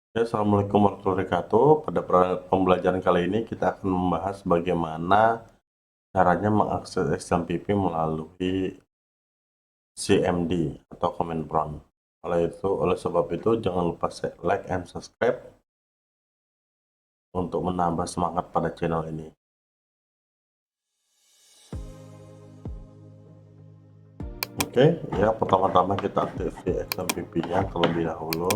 Ya, Assalamualaikum warahmatullahi wabarakatuh. Pada pembelajaran kali ini kita akan membahas bagaimana caranya mengakses XMPP melalui CMD atau command prompt. Oleh sebab itu jangan lupa like and subscribe untuk menambah semangat pada channel ini. Oke, ya pertama-tama kita aktifkan XMPP-nya terlebih dahulu.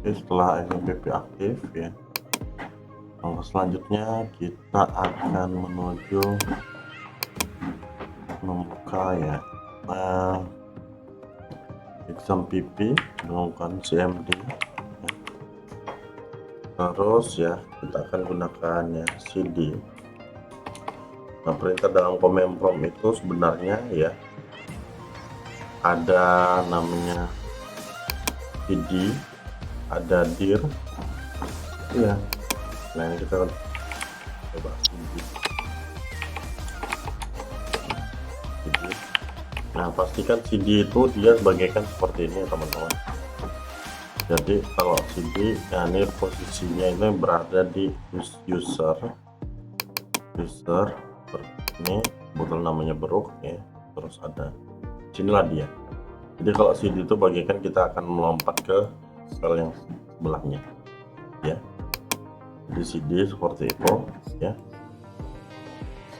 Oke, setelah XMPP aktif ya, langkah selanjutnya kita akan menuju membuka ya XMPP menggunakan CMD ya. Terus ya kita akan gunakan ya CD. Nah, perintah dalam command prompt itu sebenarnya ya ada namanya CD, ada dir ya. Nah, ini kita coba CD. Nah, pastikan CD itu dia bagaikan seperti ini ya teman-teman. Jadi kalau CD ya, ini posisinya ini berada di user ini botol namanya beruk ya, terus ada sinilah dia. Jadi kalau CD itu bagaikan kita akan melompat ke sel yang sebelahnya ya. Di CD seperti itu ya.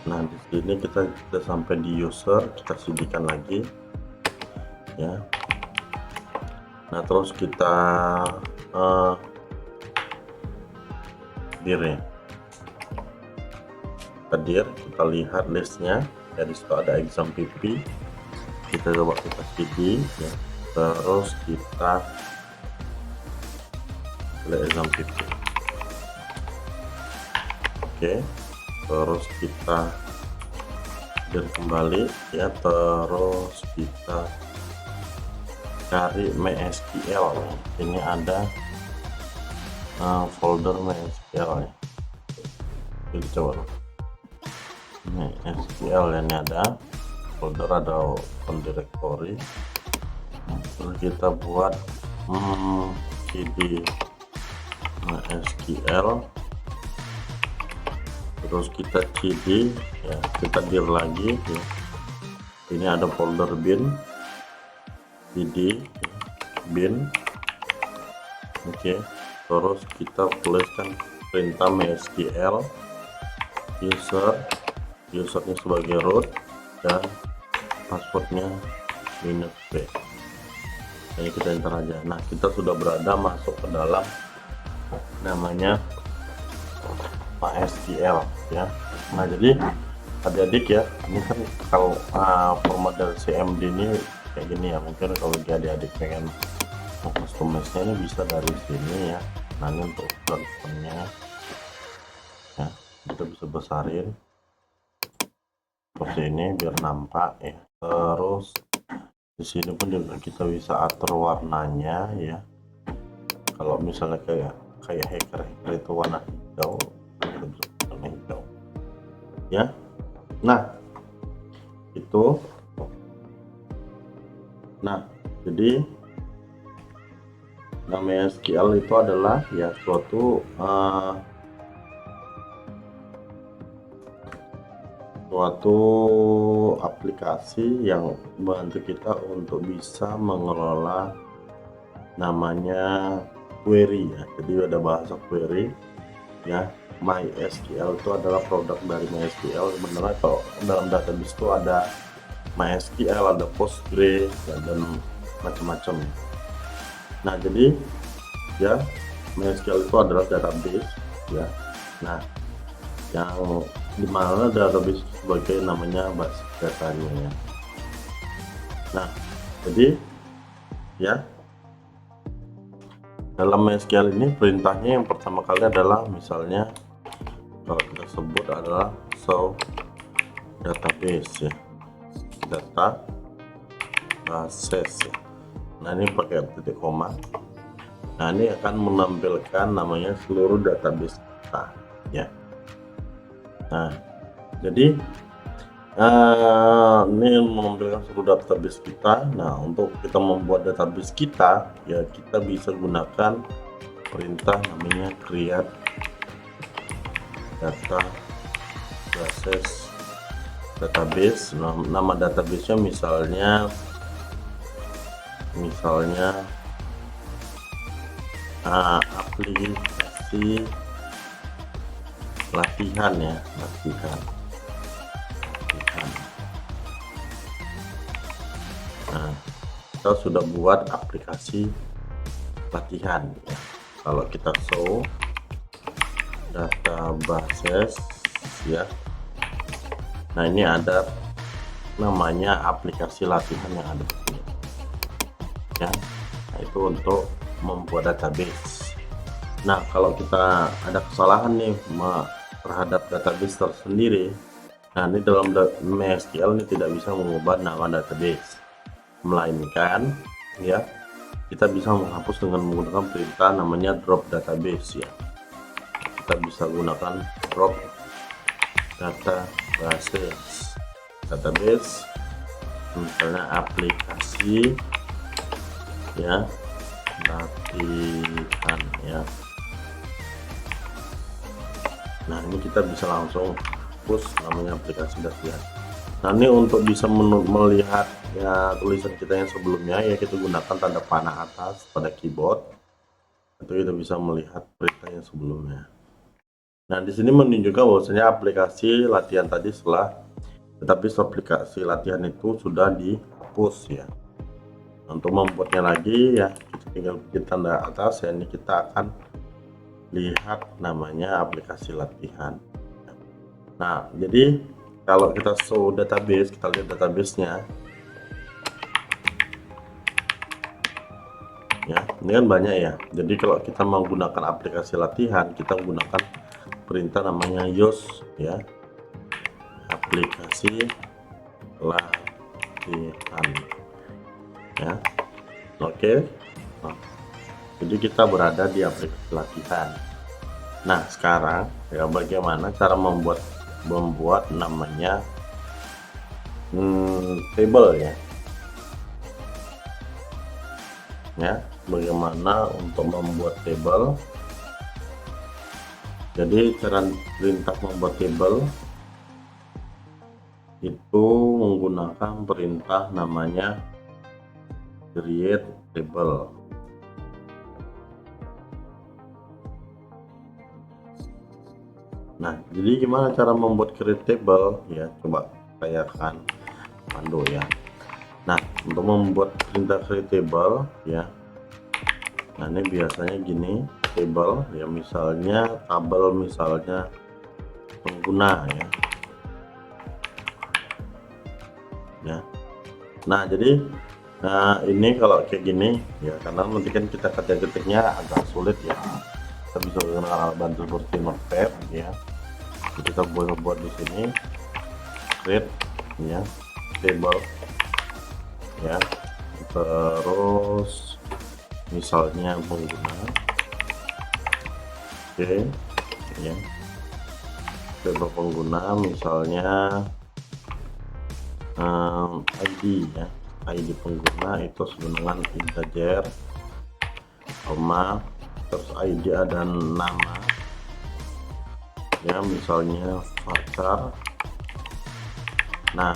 Nah, di sini kita sampai di user, kita CD-kan lagi ya. Nah, terus kita dir ya. Kita lihat listnya ya, di situ ada XMPP. Kita coba kita CD ya, terus kita pilih XMPP. Oke, terus kita dir kembali ya, terus kita cari MySQL. Ini ada folder MySQL ya. Kita coba MySQL, ini ada folder, ada directory. Terus kita buat cd MySQL, terus kita cd ya, kita dir lagi ya. Ini ada folder bin, cd bin. Oke, terus kita tuliskan perintah MySQL usernya sebagai root dan passwordnya -p. Ini kita enter aja. Nah, kita sudah berada masuk ke dalam namanya MySQL ya. Nah, jadi adik-adik ya, ini kan kalau format dari CMD ini kayak gini ya. Mungkin kalau adik-adik pengen customize-nya ini bisa dari sini ya. Nah, ini untuk ukurannya ya, kita bisa besarin seperti ini biar nampak ya. Terus di sini pun juga kita bisa atur warnanya ya. Kalau misalnya kayak hacker itu warna hijau, kita bisa warna hijau ya. Nah, itu jadi namanya SQL itu adalah ya suatu aplikasi yang membantu kita untuk bisa mengelola namanya query ya. Jadi ada bahasa query ya. MySQL itu adalah produk dari MySQL. Sebenarnya kalau dalam database itu ada MySQL, ada Postgre ya, dan macam-macam. Nah, jadi ya MySQL itu adalah database ya. Nah, yang dimana database sebagai namanya basis datanya ya. Nah, jadi ya dalam MySQL ini perintahnya yang pertama kali adalah misalnya kalau kita sebut adalah show database ya, database ya. Nah, ini pakai titik koma. Nah, ini akan menampilkan namanya seluruh database kita ya. Nah, jadi Ini menampilkan seluruh database kita. Nah, untuk kita membuat database kita, ya kita bisa gunakan perintah namanya create data database. Nama databasenya misalnya aplikasi latihan ya, latihan. Nah, kita sudah buat aplikasi latihan ya. Kalau kita show databases ya, nah ini ada namanya aplikasi latihan yang ada di sini ya. Nah, itu untuk membuat database. Nah, kalau kita ada kesalahan nih terhadap database tersendiri, nah ini dalam MySQL ini tidak bisa mengubah nama database, melainkan ya kita bisa menghapus dengan menggunakan perintah namanya drop database ya. Kita bisa gunakan drop database misalnya aplikasi ya latihan ya. Nah, ini kita bisa langsung push namanya aplikasi latihan. Nah, ini untuk bisa melihat ya tulisan kita yang sebelumnya ya, kita gunakan tanda panah atas pada keyboard, itu kita bisa melihat perintah yang sebelumnya. Nah, di sini menunjukkan bahwasanya aplikasi latihan tadi tetapi aplikasi latihan itu sudah dihapus ya. Untuk membuatnya lagi ya, kita tinggal klik tanda atas ya, ini kita akan lihat namanya aplikasi latihan. Nah, jadi kalau kita show database, kita lihat databasenya ya, ini kan banyak ya. Jadi kalau kita menggunakan aplikasi latihan, kita menggunakan perintah namanya use ya, aplikasi latihan ya. Oke. Nah, jadi kita berada di aplikasi latihan. Nah, sekarang ya bagaimana cara membuat namanya table ya. Ya, bagaimana untuk membuat table. Jadi cara perintah membuat table itu menggunakan perintah namanya create table. Nah, jadi gimana cara membuat create table ya, coba saya akan pandu ya. Nah, untuk membuat perintah create table ya, nah ini biasanya gini, table ya, misalnya tabel, misalnya pengguna ya. Nah, jadi ini kalau kayak gini ya, karena nanti kan kita ketiknya agak sulit ya, kita bisa menggunakan alat bantu seperti notepad ya. Jadi kita boleh buat di sini create ya table ya, terus misalnya pengguna. Oke ya, table pengguna misalnya ID ya, ID pengguna itu dengan integer, koma, terus ID ada nama ya, misalnya varchar. Nah,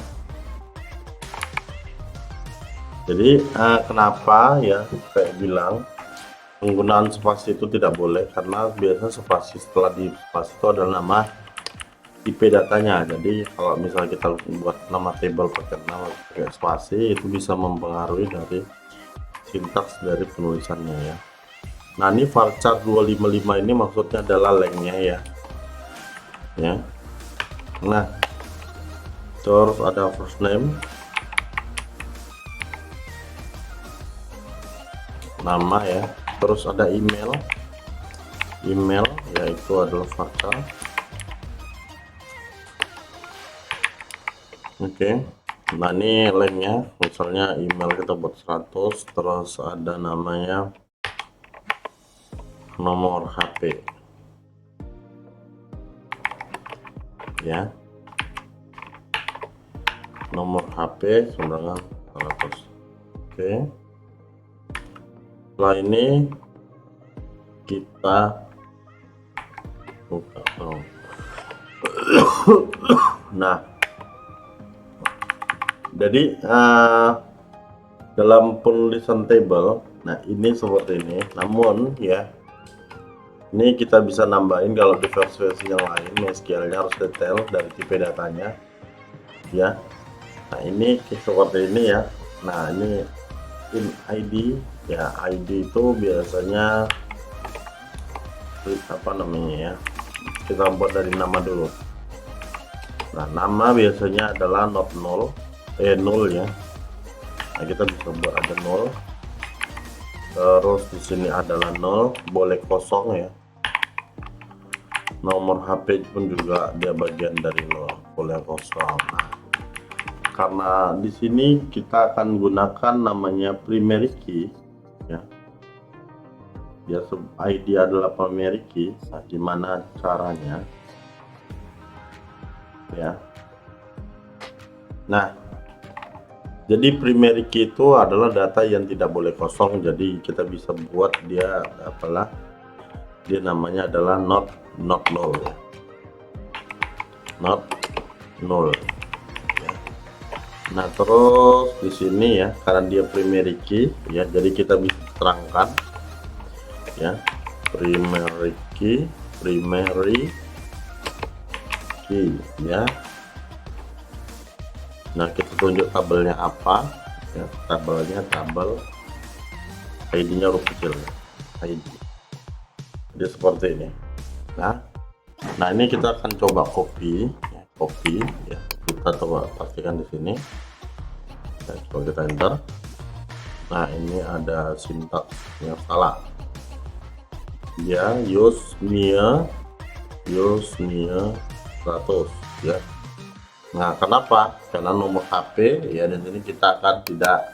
jadi kenapa ya saya bilang penggunaan spasi itu tidak boleh, karena biasanya spasi, setelah di spasi itu adalah nama IP datanya. Jadi kalau misalnya kita buat nama table pakai spasi, itu bisa mempengaruhi dari sintaks dari penulisannya ya. Nah, ini varchar 255 ini maksudnya adalah lengthnya ya. Nah, terus ada first name, nama ya, terus ada email yaitu adalah varchar. Oke. Nah, ini lengthnya, misalnya email kita buat 100, terus ada namanya nomor HP ya. nomor HP sembarangan 100. Oke, setelah ini kita buka. Nah, jadi dalam penulisan table, nah ini seperti ini. Namun ya, ini kita bisa nambahin kalau di versi yang lain MySQL-nya harus detail dari tipe datanya ya. Nah ini seperti ini ya. Nah ini in ID ya, ID itu biasanya apa namanya ya, kita buat dari nama dulu. Nah nama biasanya adalah not null, null ya. Nah kita bisa buat ada null, terus di sini adalah null, boleh kosong ya. Nomor HP pun juga dia bagian dari null, boleh kosong. Nah, karena di sini kita akan gunakan namanya primary key ya. Dia ID adalah primary key. Nah, gimana caranya ya? Nah, jadi primary key itu adalah data yang tidak boleh kosong. Jadi kita bisa buat dia apalah, dia namanya adalah not null ya. Not null ya. Nah terus di sini ya, karena dia primary key ya, jadi kita bisa terangkan ya, primary key ya. Nah kita tunjuk tabelnya apa ya, tabel ID-nya huruf kecil ya, ID dia seperti ini. Nah ini kita akan coba copy ya, kita coba pastikan di sini ya, coba kita enter. Nah ini ada sintaks yang salah, dia use near 100 ya. Nah kenapa? Karena nomor HP ya, dan ini kita akan tidak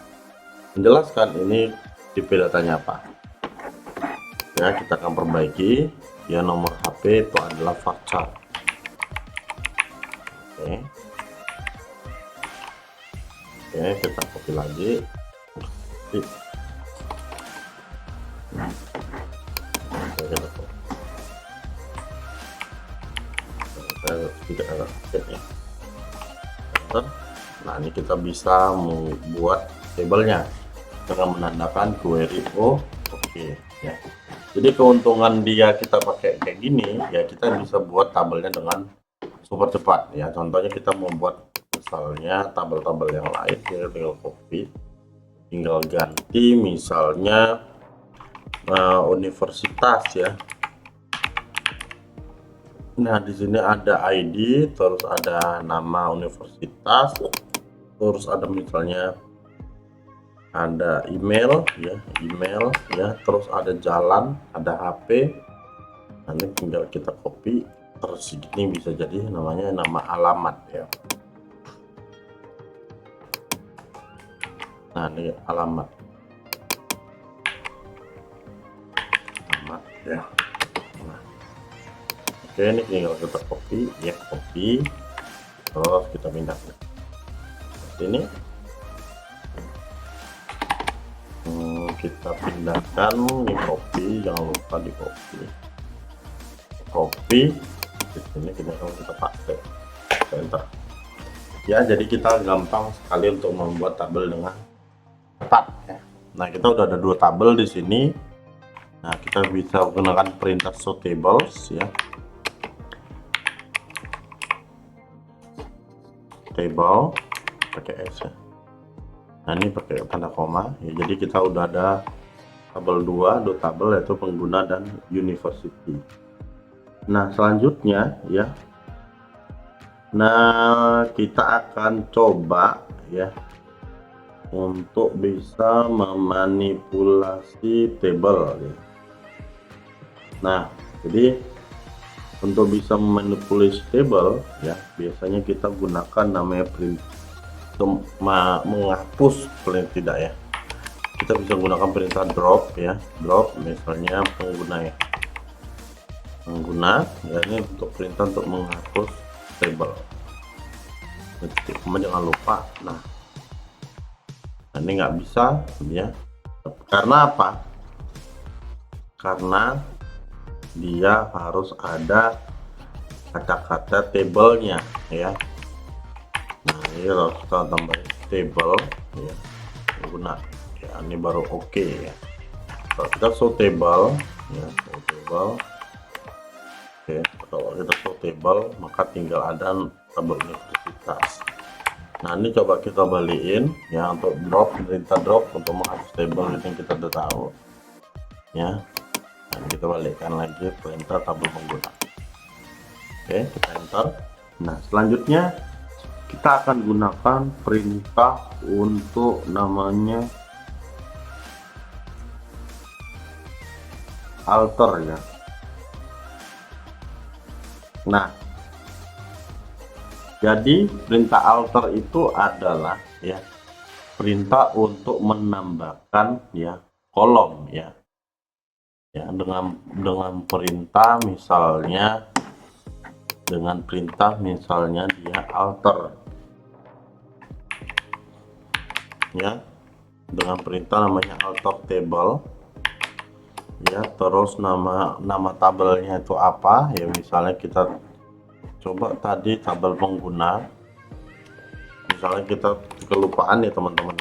menjelaskan ini tipe datanya apa ya. Kita akan perbaiki ya, nomor HP itu adalah varchar. Oke, kita copy lagi. Nah ini kita bisa membuat tabelnya dengan menandakan query oke ya. Jadi keuntungan dia kita pakai kayak gini ya, kita bisa buat tabelnya dengan super cepat ya. Contohnya kita membuat misalnya tabel-tabel yang lain, kita tinggal copy, tinggal ganti misalnya universitas ya. Nah di sini ada ID, terus ada nama universitas, terus ada misalnya ada email ya, terus ada jalan, ada HP. Nanti tinggal kita copy, terus ini bisa jadi namanya nama alamat ya. Nah ini alamat ya. Nah, oke, ini tinggal kita copy ya, terus kita pindah ke sini. Kita pindahkan, ini copy, jangan lupa di copy di sini, kita paste, enter ya. Jadi kita gampang sekali untuk membuat tabel dengan cepat ya. Nah kita udah ada 2 tabel di sini. Nah kita bisa menggunakan perintah show tables ya, table pakai S ya. Nah ini pakai tanda koma ya. Jadi kita udah ada tabel 2 tabel, yaitu pengguna dan university. Nah selanjutnya ya, nah kita akan coba ya untuk bisa memanipulasi tabel ya. Nah jadi untuk bisa memanipulasi tabel ya, biasanya kita gunakan namanya print, menghapus paling tidak ya. Kita bisa gunakan perintah drop ya, drop misalnya pengguna ya, ini untuk perintah untuk menghapus tabel. titik koma jangan lupa. Nah ini nggak bisa ya, karena apa? Karena dia harus ada kata-kata tabelnya ya. Nah ini harus kita tambahin table ya, guna ya, ini baru oke ya. Kalau kita show table ya, show table. Oke, kalau kita show table maka tinggal ada tabel universitas. Nah ini coba kita balikin ya, untuk drop, perintah drop untuk menghapus table itu yang kita udah tahu ya. Nah kita balikkan lagi perintah tabel pengguna. Oke, kita enter. Nah selanjutnya kita akan gunakan perintah untuk namanya alter ya. Nah jadi perintah alter itu adalah ya perintah untuk menambahkan ya kolom ya, dengan perintah misalnya dia alter ya, dengan perintah namanya alter table ya. Terus nama tabelnya itu apa ya, misalnya kita coba tadi tabel pengguna, misalnya kita kelupaan ya teman-teman,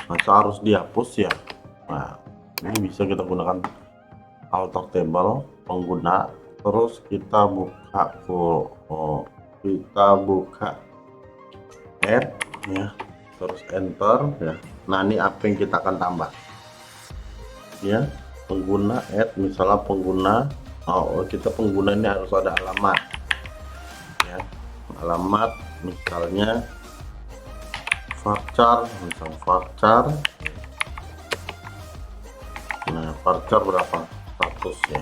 masa harus dihapus ya. Nah ini bisa kita gunakan alter table pengguna, terus kita buka add ya, terus enter ya. Nah ini apa yang kita akan tambah ya, pengguna add, misalnya pengguna kita pengguna ini harus ada alamat ya, alamat misalnya varchar, nah varchar berapa, 100 ya.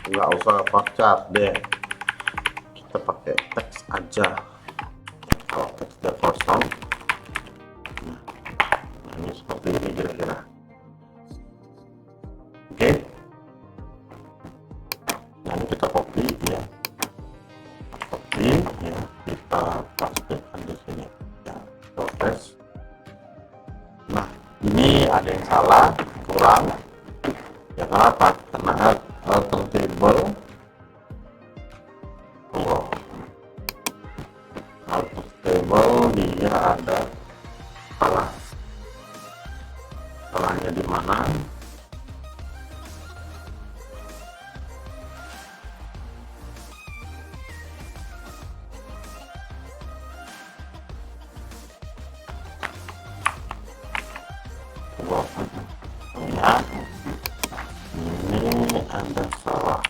Nggak usah varchar deh, kita pakai teks aja. Kalau teksnya kosong, nah ini seperti ini kira-kira. Oke, nah ini kita copy ya, kita pastekan di sini ya, proses. Nah ini ada yang salah, kurang ya. Kenapa? Karena alter table dia ada salah. Salahnya di mana? Ya, ini ada salah.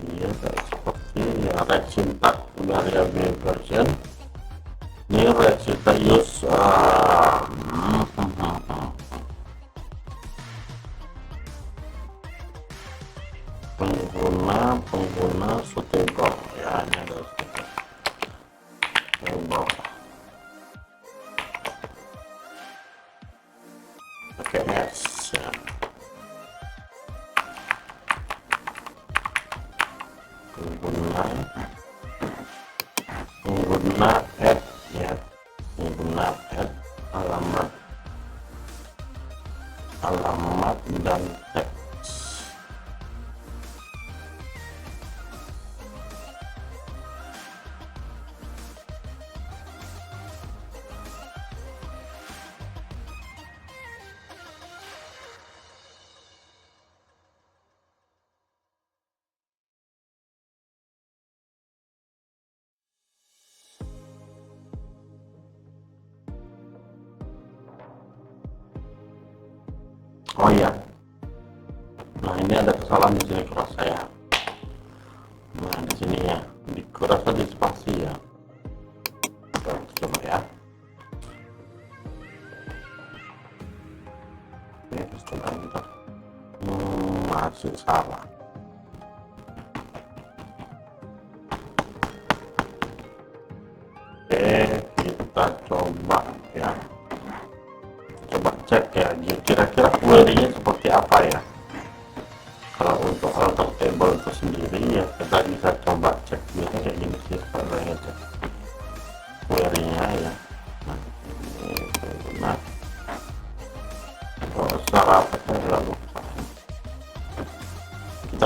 Iya, seperti ya, red syntax variable version. Ini red syntax use pengguna suitable ya, ini ada suitable pakai S ya. pengguna add ya, pengguna add alamat dan teks. Oh iya, nah ini ada kesalahan di sini kurasa ya. Nah di sini ya, di kurasa di spasi ya. Kita coba ya. Oke, terus coba kita masih salah. Oke, kita coba ya. Coba cek ya, kira-kira query-nya seperti apa ya kalau untuk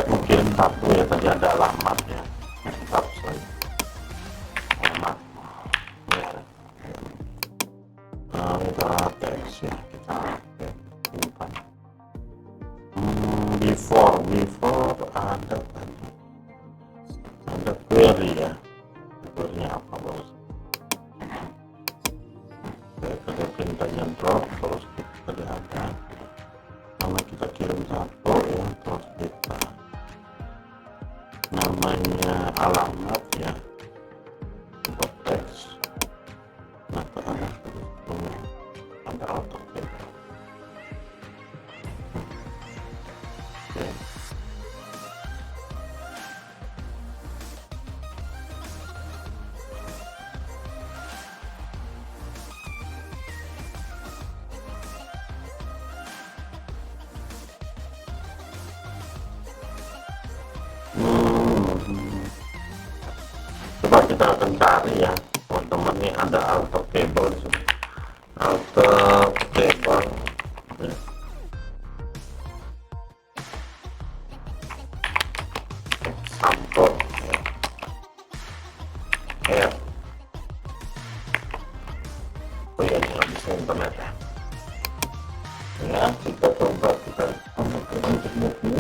mau kirim satu ya, tadi ada alamat ya, mantap sekali alamat ya. Nah, kita teks ya, kita simpan. Before ada tadi ada query ya, query-nya apa bos? Oke, perintahnya drop, terus kita ada nama, kita kirim satu ya, terus kita namanya alamat ya, buat teks. Nah, ada auto table. Oke. Coba kita akan cari ya teman-teman, nih ada auto table di sini. Auto table ya. Sampel ya. Add. Oh ya, ini nggak bisa internet ya. Ya, kita coba kita untuk buku.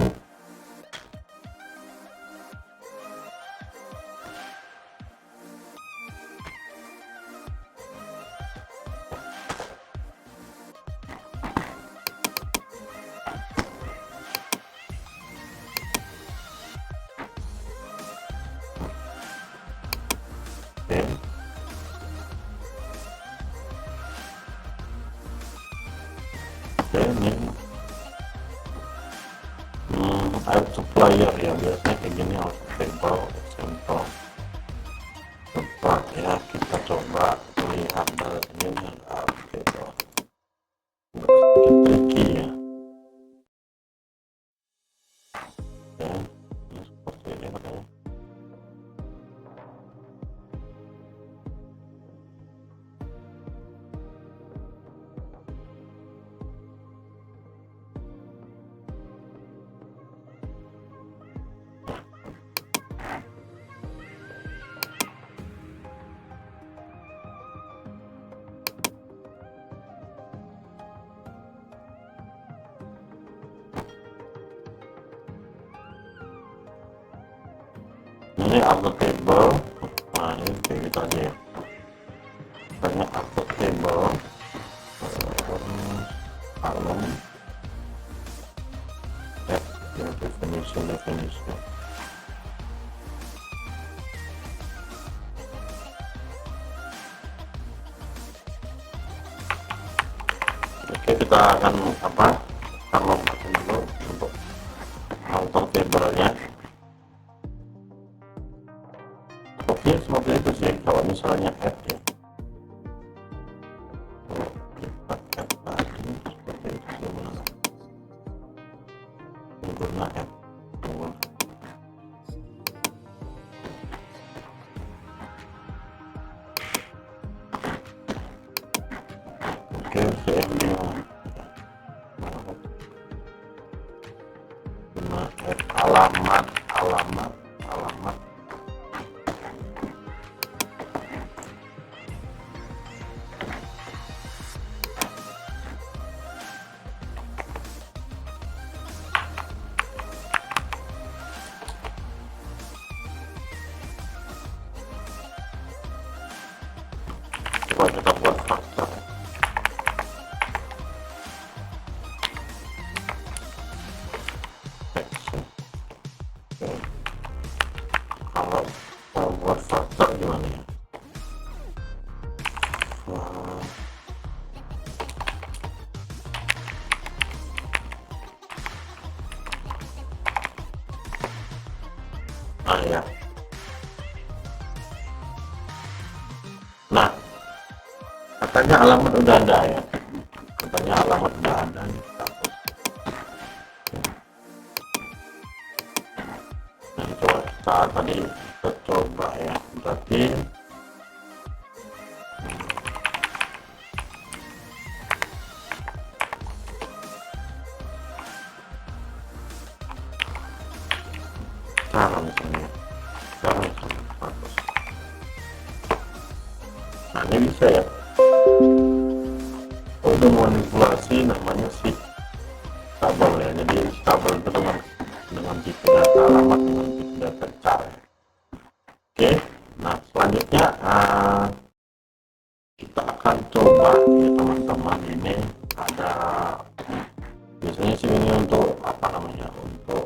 Oke, ini add supplier ya, biasanya kayak gini auto table example. Coba ya, kita coba lihat dari ini auto table. Sedikit tricky ya. Ya, ini seperti ini makanya. Ini auto table. Nah, ini kayak gitu aja ya, hanya auto table column ya, definition. Oke, kita akan kalau dulu untuk auto table-nya. Oke, seperti itu sih kalau misalnya add ya. Kita add lagi seperti itu gimana? Pengguna add tool. Oke, CM-nya add alamat. Coba kita buat faktor. Kalau mau buat faktor gimana ya? Ya. Nah, katanya alamat udah ada ya. Katanya alamat udah ada. Nah, coba saat tadi kita coba ya. Berarti besar misalnya, sekarang 100. Nah ini bisa ya, untuk manipulasi namanya si tabel ya. Jadi tabel itu dengan tipe data alamat, dengan tipe data char. Oke, nah selanjutnya kita akan coba ya teman-teman, ini ada biasanya sih ini untuk apa namanya, untuk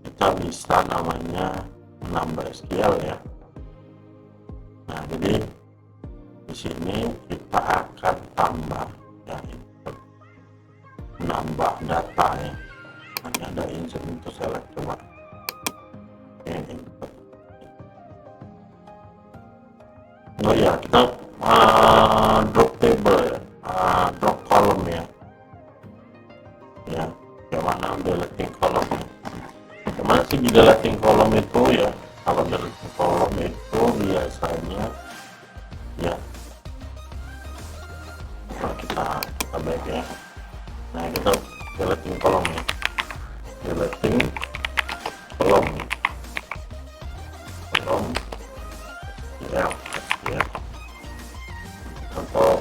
kita bisa namanya menambah SQL ya. Nah jadi di sini kita akan tambah ya, input, menambah data ya. Ini ada insert into select, coba ini input. Oh ya, kita drop table ya, drop column ya. Ya, bagaimana deleting column? Gimana sih di deleting column itu ya? Kalau deleting column itu biasanya ya, nah kita baik ya. Nah kita deleting column ya, deleting column ya, ya, atau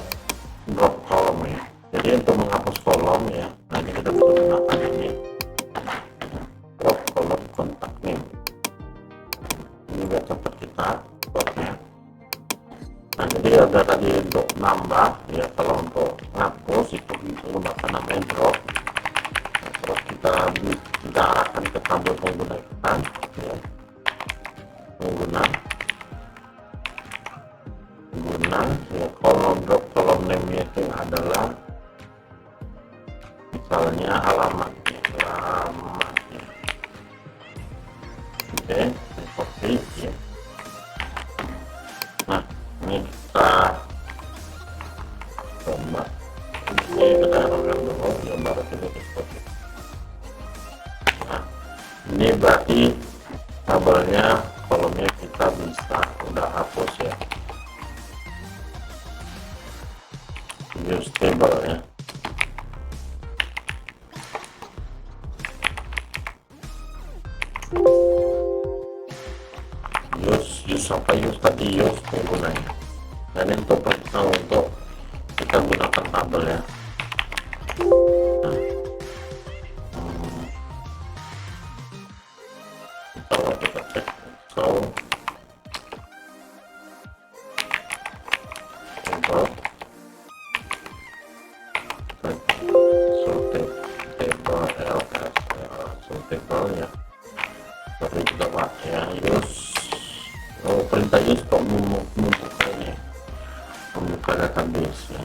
drop column ya. Jadi untuk menghapus kolom ya, nah ini kita bisa gunakan ini drop column contact name. Ini biar cepat kita buatnya. Nah jadi ada tadi untuk nambah ya, kalau untuk ngapus itu menggunakan namanya drop. Nah, terus kita arahkan ke tabel pengguna kita ya, pengguna ya, kolom drop kolom name itu adalah misalnya alamatnya. Oke, copy ya. Nah ini kita coba ini kita taruhkan dulu ya, baru kita copy. Nah ini berarti tabelnya, kolomnya kita bisa udah hapus ya, use table ya. use apa, use tadi use penggunanya. Dan ini untuk kita gunakan tabel ya. Nah, coba kita cek table ya, seperti kita pak ya, use perintah use untuk membuka ini, membuka database ya.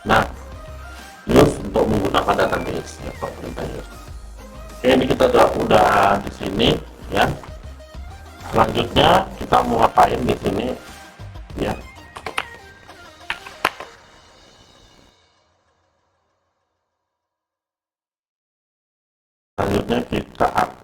Nah use untuk menggunakan database ya, perintah use. Oke, ini kita udah di sini ya. Selanjutnya kita mau ngapain di sini ya? Selanjutnya kita